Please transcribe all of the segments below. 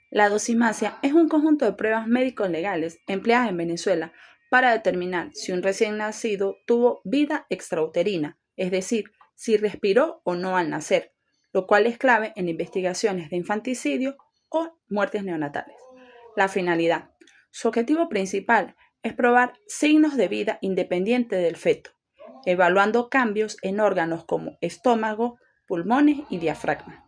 La dosimasia es un conjunto de pruebas médico-legales empleadas en Venezuela para determinar si un recién nacido tuvo vida extrauterina, es decir, si respiró o no al nacer, lo cual es clave en investigaciones de infanticidio o muertes neonatales. La finalidad. Su objetivo principal es probar signos de vida independiente del feto, evaluando cambios en órganos como estómago, pulmones y diafragma,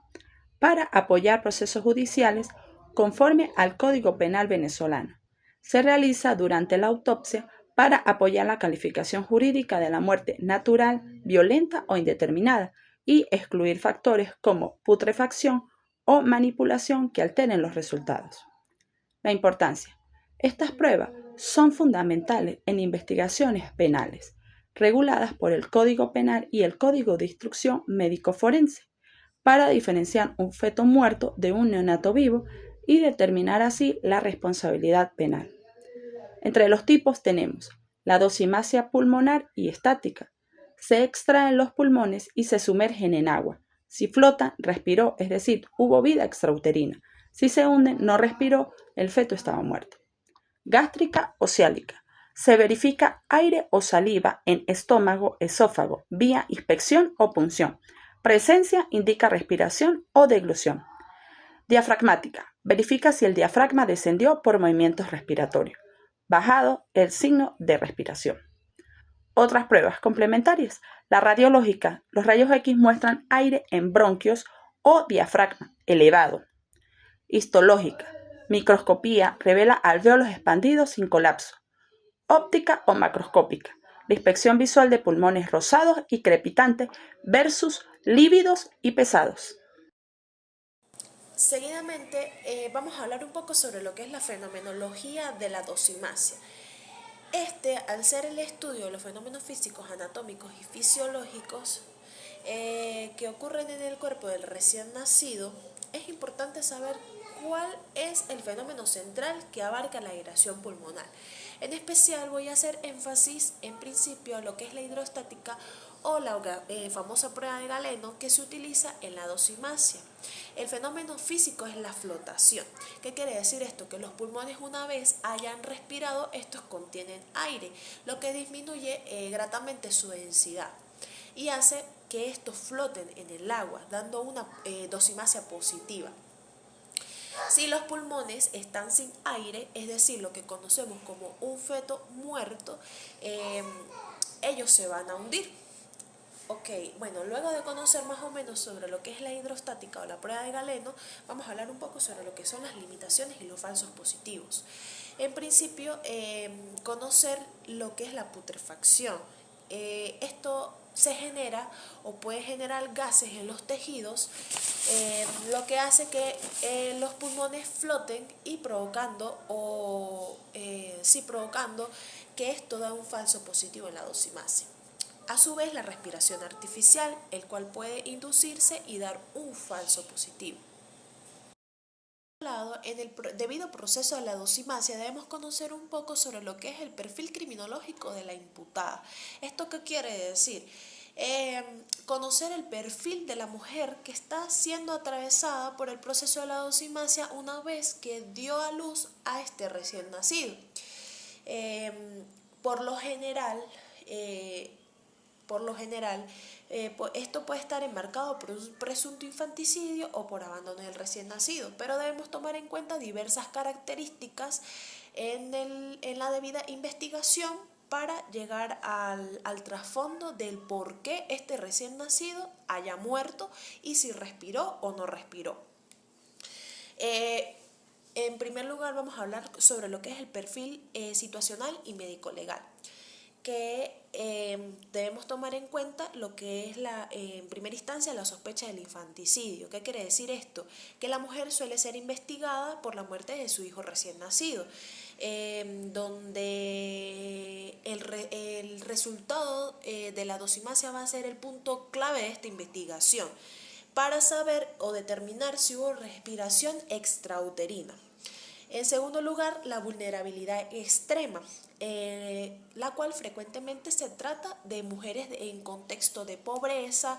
para apoyar procesos judiciales conforme al Código Penal venezolano. Se realiza durante la autopsia para apoyar la calificación jurídica de la muerte natural, violenta o indeterminada y excluir factores como putrefacción o manipulación que alteren los resultados. La importancia. Estas pruebas son fundamentales en investigaciones penales, reguladas por el Código Penal y el Código de Instrucción Médico-Forense, para diferenciar un feto muerto de un neonato vivo y determinar así la responsabilidad penal. Entre los tipos tenemos la dosimasia pulmonar y estática. Se extraen los pulmones y se sumergen en agua. Si flotan, respiró, es decir, hubo vida extrauterina. Si se hunden, no respiró, el feto estaba muerto. Gástrica o ciálica. Se verifica aire o saliva en estómago, esófago, vía inspección o punción. Presencia indica respiración o deglución. Diafragmática. Verifica si el diafragma descendió por movimientos respiratorios. Bajado, el signo de respiración. Otras pruebas complementarias. La radiológica. Los rayos X muestran aire en bronquios o diafragma elevado. Histológica. Microscopía revela alvéolos expandidos sin colapso. Óptica o macroscópica. La inspección visual de pulmones rosados y crepitantes versus lívidos y pesados. Seguidamente vamos a hablar un poco sobre lo que es la fenomenología de la dosimasia. Al ser el estudio de los fenómenos físicos, anatómicos y fisiológicos que ocurren en el cuerpo del recién nacido, es importante saber cuál es el fenómeno central que abarca la irradiación pulmonar. En especial voy a hacer énfasis en principio a lo que es la hidrostática o la famosa prueba de Galeno que se utiliza en la dosimasia. El fenómeno físico es la flotación. ¿Qué quiere decir esto? Que los pulmones, una vez hayan respirado, estos contienen aire, lo que disminuye gratamente su densidad y hace que estos floten en el agua, dando una dosimasia positiva. Si los pulmones están sin aire, es decir, lo que conocemos como un feto muerto, ellos se van a hundir. Ok, bueno, luego de conocer más o menos sobre lo que es la hidrostática o la prueba de Galeno, vamos a hablar un poco sobre lo que son las limitaciones y los falsos positivos. En principio, conocer lo que es la putrefacción. Esto se genera o puede generar gases en los tejidos, lo que hace que los pulmones floten y provocando que esto da un falso positivo en la dosimasia. A su vez, la respiración artificial, el cual puede inducirse y dar un falso positivo. En el debido proceso de la dosimasia debemos conocer un poco sobre lo que es el perfil criminológico de la imputada. ¿Esto qué quiere decir? Conocer el perfil de la mujer que está siendo atravesada por el proceso de la dosimasia una vez que dio a luz a este recién nacido. Por lo general, eh, esto puede estar enmarcado por un presunto infanticidio o por abandono del recién nacido, pero debemos tomar en cuenta diversas características en la debida investigación para llegar al trasfondo del por qué este recién nacido haya muerto y si respiró o no respiró. En primer lugar, vamos a hablar sobre lo que es el perfil situacional y médico-legal, que debemos tomar en cuenta lo que es en primera instancia la sospecha del infanticidio. ¿Qué quiere decir esto? Que la mujer suele ser investigada por la muerte de su hijo recién nacido, donde el resultado de la dosimasia va a ser el punto clave de esta investigación para saber o determinar si hubo respiración extrauterina. En segundo lugar, la vulnerabilidad extrema, la cual frecuentemente se trata de mujeres en contexto de pobreza,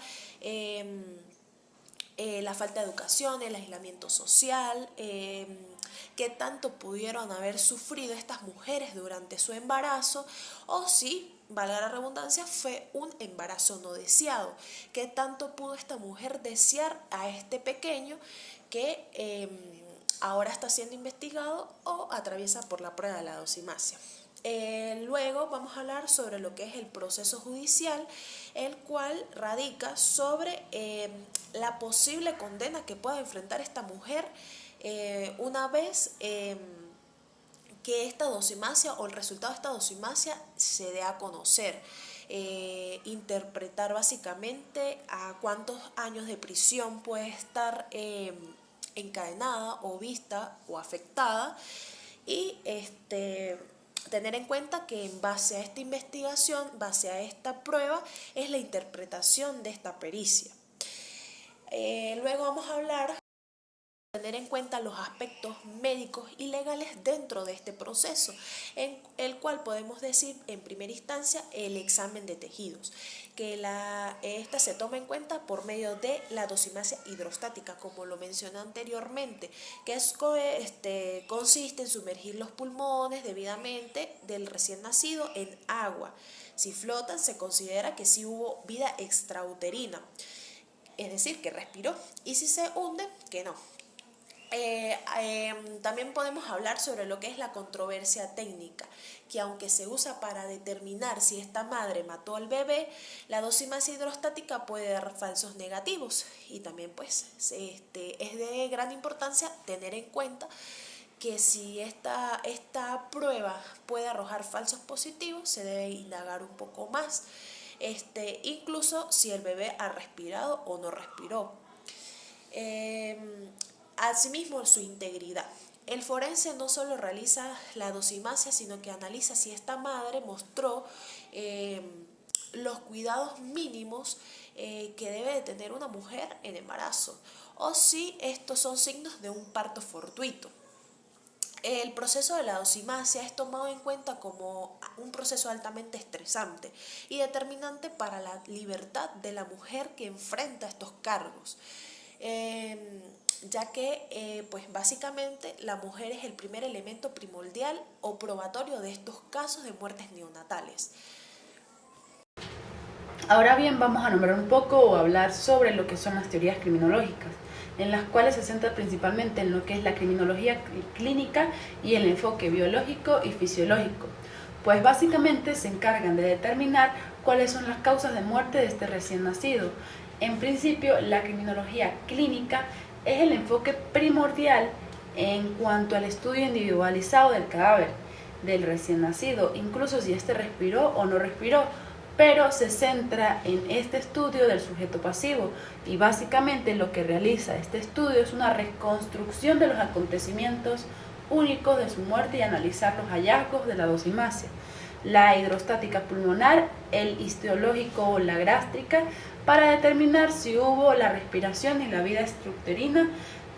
la falta de educación, el aislamiento social, qué tanto pudieron haber sufrido estas mujeres durante su embarazo, o si, valga la redundancia, fue un embarazo no deseado, qué tanto pudo esta mujer desear a este pequeño que ahora está siendo investigado o atraviesa por la prueba de la dosimasia. Luego vamos a hablar sobre lo que es el proceso judicial, el cual radica sobre la posible condena que pueda enfrentar esta mujer una vez que esta dosimasia o el resultado de esta dosimasia se dé a conocer. Interpretar básicamente a cuántos años de prisión puede estar encadenada o vista o afectada, y tener en cuenta que en base a esta investigación, base a esta prueba, es la interpretación de esta pericia. Luego vamos a hablar, tener en cuenta los aspectos médicos y legales dentro de este proceso, en el cual podemos decir en primera instancia el examen de tejidos, que esta se toma en cuenta por medio de la dosimasia hidrostática, como lo mencioné anteriormente, que consiste en sumergir los pulmones debidamente del recién nacido en agua. Si flotan, se considera que sí hubo vida extrauterina, es decir, que respiró, y si se hunde, que no. También podemos hablar sobre lo que es la controversia técnica, que aunque se usa para determinar si esta madre mató al bebé, la dosimasia hidrostática puede dar falsos negativos, y también pues es de gran importancia tener en cuenta que si esta prueba puede arrojar falsos positivos, se debe indagar un poco más, incluso si el bebé ha respirado o no respiró. Asimismo, su integridad. El forense no solo realiza la dosimasia, sino que analiza si esta madre mostró los cuidados mínimos que debe de tener una mujer en embarazo, o si estos son signos de un parto fortuito. El proceso de la dosimasia es tomado en cuenta como un proceso altamente estresante y determinante para la libertad de la mujer que enfrenta estos cargos. Ya que pues básicamente la mujer es el primer elemento primordial o probatorio de estos casos de muertes neonatales. Ahora bien, vamos a nombrar un poco o hablar sobre lo que son las teorías criminológicas, en las cuales se centra principalmente en lo que es la criminología clínica y el enfoque biológico y fisiológico, pues básicamente se encargan de determinar cuáles son las causas de muerte de este recién nacido. En principio, la criminología clínica es el enfoque primordial en cuanto al estudio individualizado del cadáver del recién nacido, incluso si éste respiró o no respiró, pero se centra en este estudio del sujeto pasivo, y básicamente lo que realiza este estudio es una reconstrucción de los acontecimientos únicos de su muerte y analizar los hallazgos de la dosimasia, la hidrostática pulmonar, el histológico o la gástrica, para determinar si hubo la respiración y la vida extrauterina,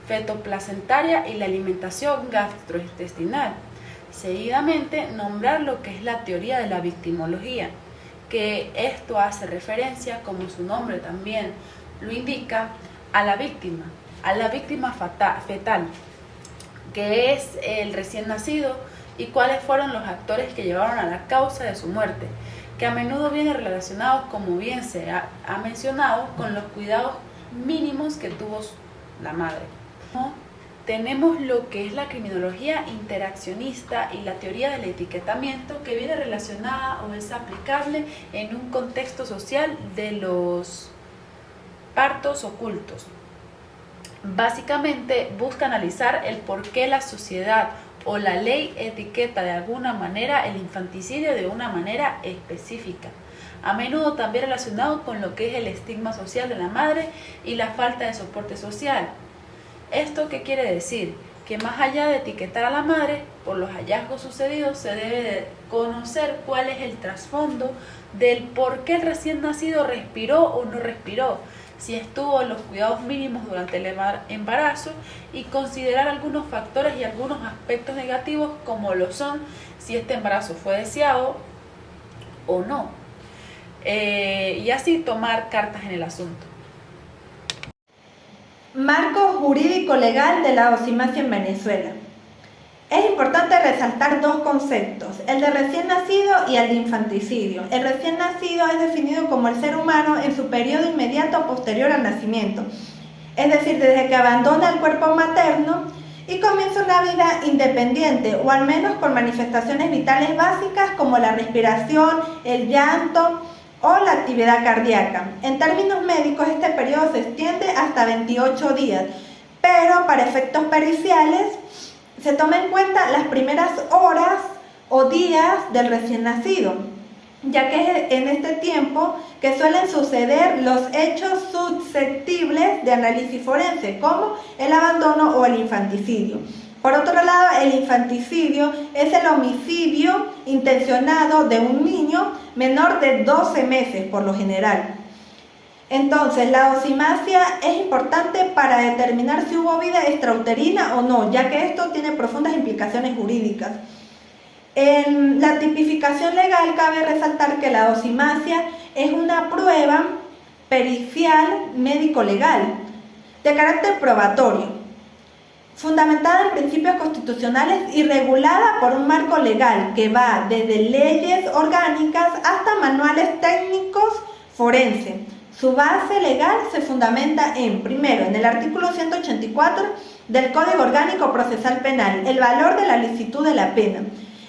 fetoplacentaria y la alimentación gastrointestinal. Seguidamente, nombrar lo que es la teoría de la victimología, que esto hace referencia, como su nombre también lo indica, a la víctima fetal, que es el recién nacido, y cuáles fueron los actores que llevaron a la causa de su muerte, que a menudo viene relacionado, como bien se ha mencionado, con los cuidados mínimos que tuvo la madre. Tenemos lo que es la criminología interaccionista y la teoría del etiquetamiento, que viene relacionada o es aplicable en un contexto social de los partos ocultos. Básicamente busca analizar el por qué la sociedad o la ley etiqueta de alguna manera el infanticidio de una manera específica, a menudo también relacionado con lo que es el estigma social de la madre y la falta de soporte social. ¿Esto qué quiere decir? Que más allá de etiquetar a la madre por los hallazgos sucedidos, se debe de conocer cuál es el trasfondo del por qué el recién nacido respiró o no respiró, si estuvo en los cuidados mínimos durante el embarazo, y considerar algunos factores y algunos aspectos negativos, como lo son si este embarazo fue deseado o no, y así tomar cartas en el asunto. Marco jurídico legal de la dosimasia en Venezuela. Es importante resaltar dos conceptos, el de recién nacido y el de infanticidio. El recién nacido es definido como el ser humano en su periodo inmediato posterior al nacimiento, es decir, desde que abandona el cuerpo materno y comienza una vida independiente, o al menos con manifestaciones vitales básicas como la respiración, el llanto o la actividad cardíaca. En términos médicos, este periodo se extiende hasta 28 días, pero para efectos periciales se toma en cuenta las primeras horas o días del recién nacido, ya que es en este tiempo que suelen suceder los hechos susceptibles de análisis forense, como el abandono o el infanticidio. Por otro lado, el infanticidio es el homicidio intencionado de un niño menor de 12 meses, por lo general. Entonces, la dosimasia es importante para determinar si hubo vida extrauterina o no, ya que esto tiene profundas implicaciones jurídicas. En la tipificación legal cabe resaltar que la dosimasia es una prueba pericial médico-legal de carácter probatorio, fundamentada en principios constitucionales y regulada por un marco legal que va desde leyes orgánicas hasta manuales técnicos forenses. Su base legal se fundamenta primero, en el artículo 184 del Código Orgánico Procesal Penal, el valor de la licitud de la pena.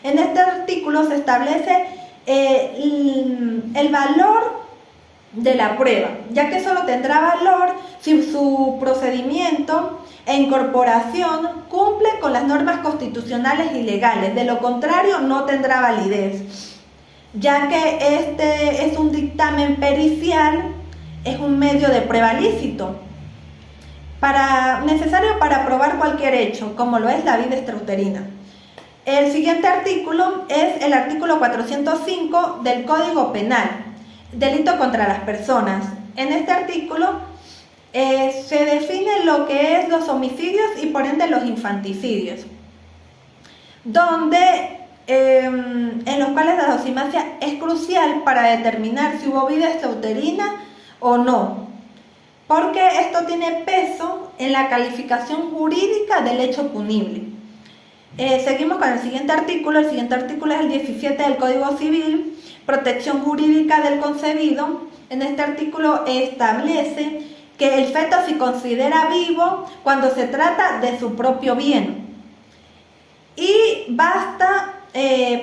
En este artículo se establece el valor de la prueba, ya que solo tendrá valor si su procedimiento e incorporación cumple con las normas constitucionales y legales. De lo contrario, no tendrá validez, ya que este es un dictamen pericial, es un medio de prueba lícito necesario para probar cualquier hecho, como lo es la vida extrauterina. El siguiente artículo es el artículo 405 del Código Penal, delito contra las personas. En este artículo se define lo que es los homicidios y por ende los infanticidios, en los cuales la dosimasia es crucial para determinar si hubo vida extrauterina o no, porque esto tiene peso en la calificación jurídica del hecho punible. Seguimos con el siguiente artículo es el 17 del Código Civil, protección jurídica del concebido. En este artículo establece que el feto se considera vivo cuando se trata de su propio bien. Y basta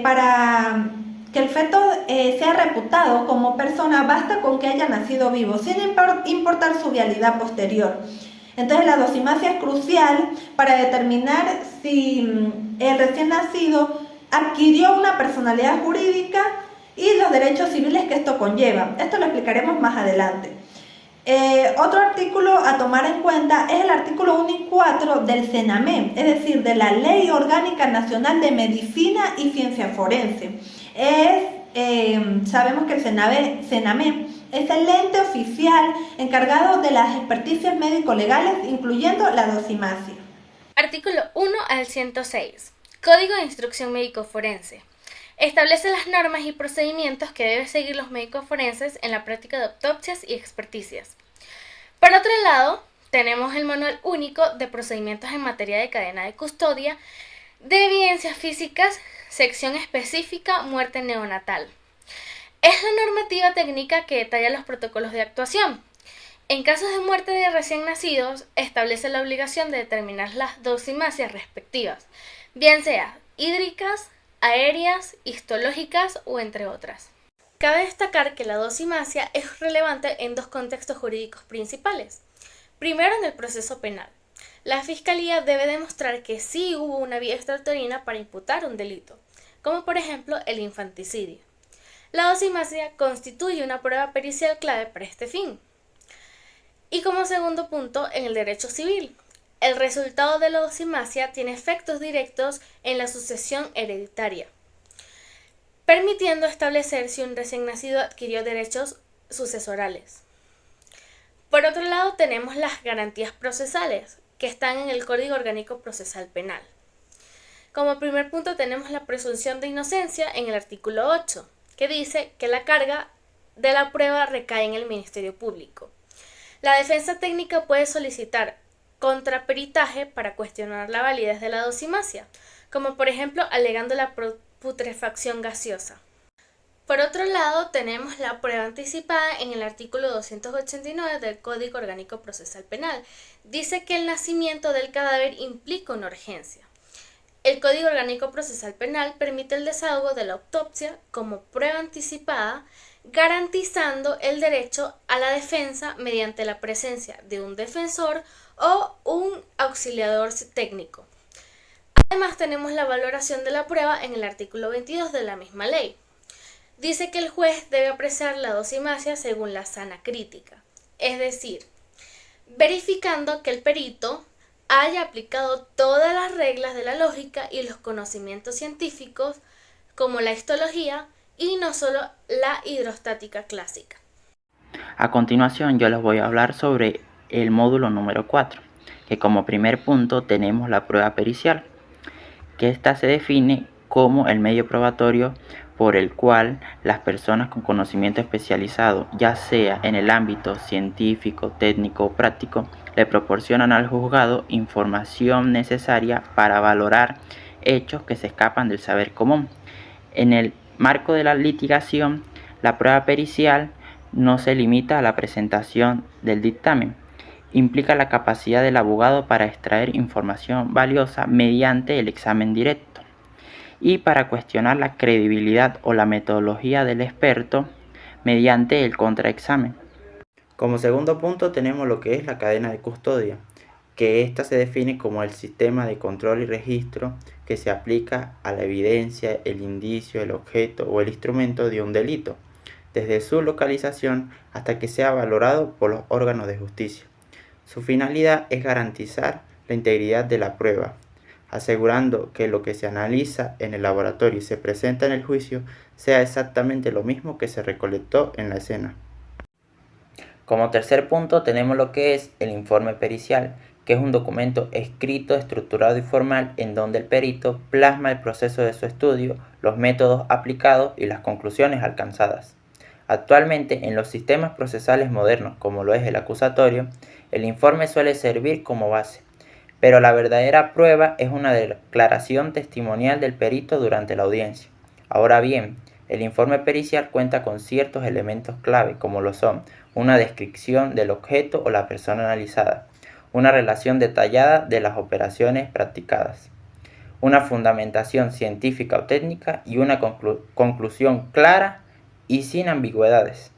para que el feto sea reputado como persona, basta con que haya nacido vivo, sin importar su vialidad posterior. Entonces la dosimasia es crucial para determinar si el recién nacido adquirió una personalidad jurídica y los derechos civiles que esto conlleva. Esto lo explicaremos más adelante. Otro artículo a tomar en cuenta es el artículo 1 y 4 del CENAME, es decir, de la Ley Orgánica Nacional de Medicina y Ciencia Forense. Sabemos que el CENAME es el ente oficial encargado de las experticias médico-legales, incluyendo la dosimasia. Artículo 1 al 106. Código de Instrucción Médico Forense. Establece las normas y procedimientos que deben seguir los médicos forenses en la práctica de autopsias y experticias. Por otro lado, tenemos el Manual Único de Procedimientos en Materia de Cadena de Custodia de Evidencias Físicas, sección específica Muerte Neonatal. Es la normativa técnica que detalla los protocolos de actuación. En casos de muerte de recién nacidos, establece la obligación de determinar las dosimasias respectivas, bien sea hídricas, aéreas, histológicas o entre otras. Cabe destacar que la dosimasia es relevante en dos contextos jurídicos principales. Primero, en el proceso penal. La Fiscalía debe demostrar que sí hubo una vía extrauterina para imputar un delito, como por ejemplo el infanticidio. La dosimasia constituye una prueba pericial clave para este fin. Y como segundo punto, en el derecho civil. El resultado de la dosimasia tiene efectos directos en la sucesión hereditaria, permitiendo establecer si un recién nacido adquirió derechos sucesorales. Por otro lado, tenemos las garantías procesales, que están en el Código Orgánico Procesal Penal. Como primer punto tenemos la presunción de inocencia en el artículo 8, que dice que la carga de la prueba recae en el Ministerio Público. La defensa técnica puede solicitar contraperitaje para cuestionar la validez de la dosimasia, como por ejemplo alegando la putrefacción gaseosa. Por otro lado, tenemos la prueba anticipada en el artículo 289 del Código Orgánico Procesal Penal. Dice que el nacimiento del cadáver implica una urgencia. El Código Orgánico Procesal Penal permite el desahogo de la autopsia como prueba anticipada, garantizando el derecho a la defensa mediante la presencia de un defensor o un auxiliador técnico. Además, tenemos la valoración de la prueba en el artículo 22 de la misma ley. Dice que el juez debe apreciar la dosimasia según la sana crítica, es decir, verificando que el perito haya aplicado todas las reglas de la lógica y los conocimientos científicos como la histología y no solo la hidrostática clásica. A continuación yo les voy a hablar sobre el módulo número 4, que como primer punto tenemos la prueba pericial, que esta se define como el medio probatorio por el cual las personas con conocimiento especializado, ya sea en el ámbito científico, técnico o práctico, le proporcionan al juzgado información necesaria para valorar hechos que se escapan del saber común. En el marco de la litigación, la prueba pericial no se limita a la presentación del dictamen. Implica la capacidad del abogado para extraer información valiosa mediante el examen directo y para cuestionar la credibilidad o la metodología del experto mediante el contraexamen. Como segundo punto tenemos lo que es la cadena de custodia, que ésta se define como el sistema de control y registro que se aplica a la evidencia, el indicio, el objeto o el instrumento de un delito, desde su localización hasta que sea valorado por los órganos de justicia. Su finalidad es garantizar la integridad de la prueba, asegurando que lo que se analiza en el laboratorio y se presenta en el juicio sea exactamente lo mismo que se recolectó en la escena. Como tercer punto tenemos lo que es el informe pericial, que es un documento escrito, estructurado y formal en donde el perito plasma el proceso de su estudio, los métodos aplicados y las conclusiones alcanzadas. Actualmente, en los sistemas procesales modernos, como lo es el acusatorio, el informe suele servir como base, pero la verdadera prueba es una declaración testimonial del perito durante la audiencia. Ahora bien, el informe pericial cuenta con ciertos elementos clave, como lo son una descripción del objeto o la persona analizada, una relación detallada de las operaciones practicadas, una fundamentación científica o técnica y una conclusión clara y sin ambigüedades.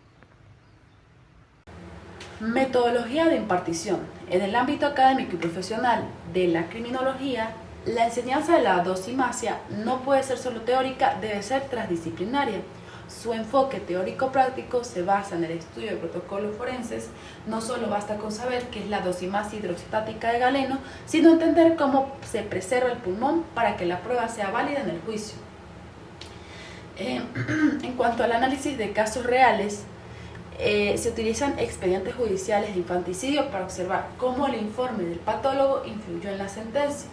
Metodología de impartición. En el ámbito académico y profesional de la criminología, la enseñanza de la dosimasia no puede ser solo teórica, debe ser transdisciplinaria. Su enfoque teórico-práctico se basa en el estudio de protocolos forenses. No solo basta con saber qué es la dosimasia hidrostática de Galeno, sino entender cómo se preserva el pulmón para que la prueba sea válida en el juicio. En cuanto al análisis de casos reales, se utilizan expedientes judiciales de infanticidio para observar cómo el informe del patólogo influyó en la sentencia.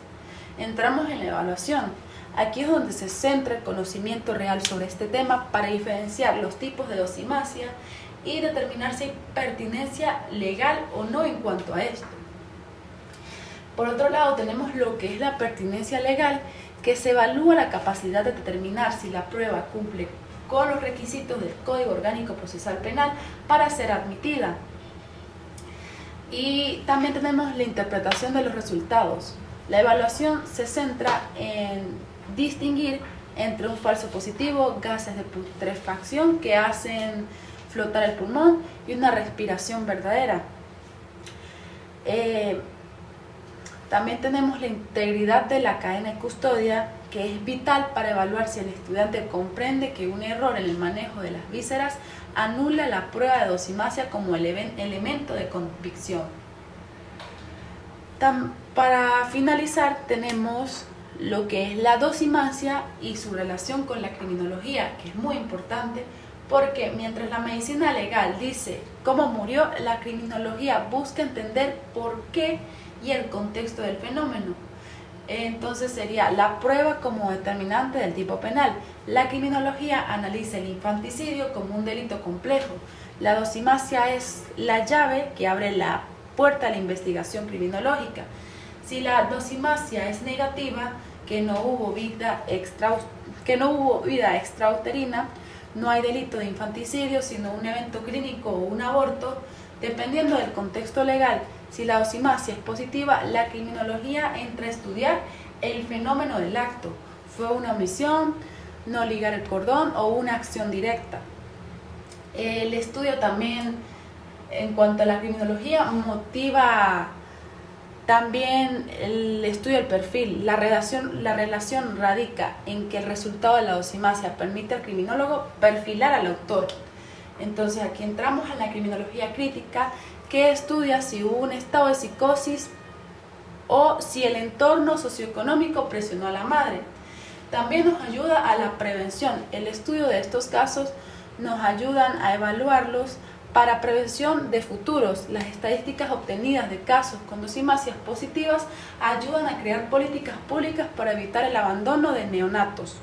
Entramos en la evaluación. Aquí es donde se centra el conocimiento real sobre este tema para diferenciar los tipos de dosimasia y determinar si hay pertinencia legal o no en cuanto a esto. Por otro lado, tenemos lo que es la pertinencia legal, que se evalúa la capacidad de determinar si la prueba cumple con los requisitos del Código Orgánico Procesal Penal para ser admitida. Y también tenemos la interpretación de los resultados. La evaluación se centra en distinguir entre un falso positivo, gases de putrefacción que hacen flotar el pulmón y una respiración verdadera. También tenemos la integridad de la cadena de custodia, que es vital para evaluar si el estudiante comprende que un error en el manejo de las vísceras anula la prueba de dosimasia como elemento de convicción. Para finalizar, tenemos lo que es la dosimasia y su relación con la criminología, que es muy importante porque mientras la medicina legal dice cómo murió, la criminología busca entender por qué y el contexto del fenómeno. Entonces sería la prueba como determinante del tipo penal. La criminología analiza el infanticidio como un delito complejo. La dosimasia es la llave que abre la puerta a la investigación criminológica. Si la dosimasia es negativa, que no hubo vida extrauterina, no hay delito de infanticidio, sino un evento clínico o un aborto. Dependiendo del contexto legal, si la dosimasia es positiva, la criminología entra a estudiar el fenómeno del acto. Fue una omisión, no ligar el cordón o una acción directa. El estudio también, en cuanto a la criminología, motiva también el estudio del perfil. La relación radica en que el resultado de la dosimasia permite al criminólogo perfilar al autor. Entonces aquí entramos en la criminología crítica, que estudia si hubo un estado de psicosis o si el entorno socioeconómico presionó a la madre. También nos ayuda a la prevención. El estudio de estos casos nos ayudan a evaluarlos para prevención de futuros. Las estadísticas obtenidas de casos con dosimasias positivas ayudan a crear políticas públicas para evitar el abandono de neonatos.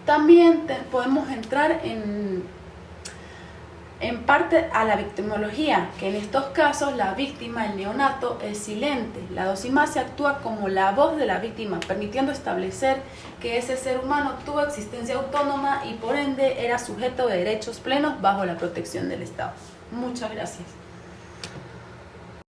También podemos entrar en parte a la victimología, que en estos casos la víctima, el neonato, es silente. La dosimasia actúa como la voz de la víctima, permitiendo establecer que ese ser humano tuvo existencia autónoma y por ende era sujeto de derechos plenos bajo la protección del Estado. Muchas gracias.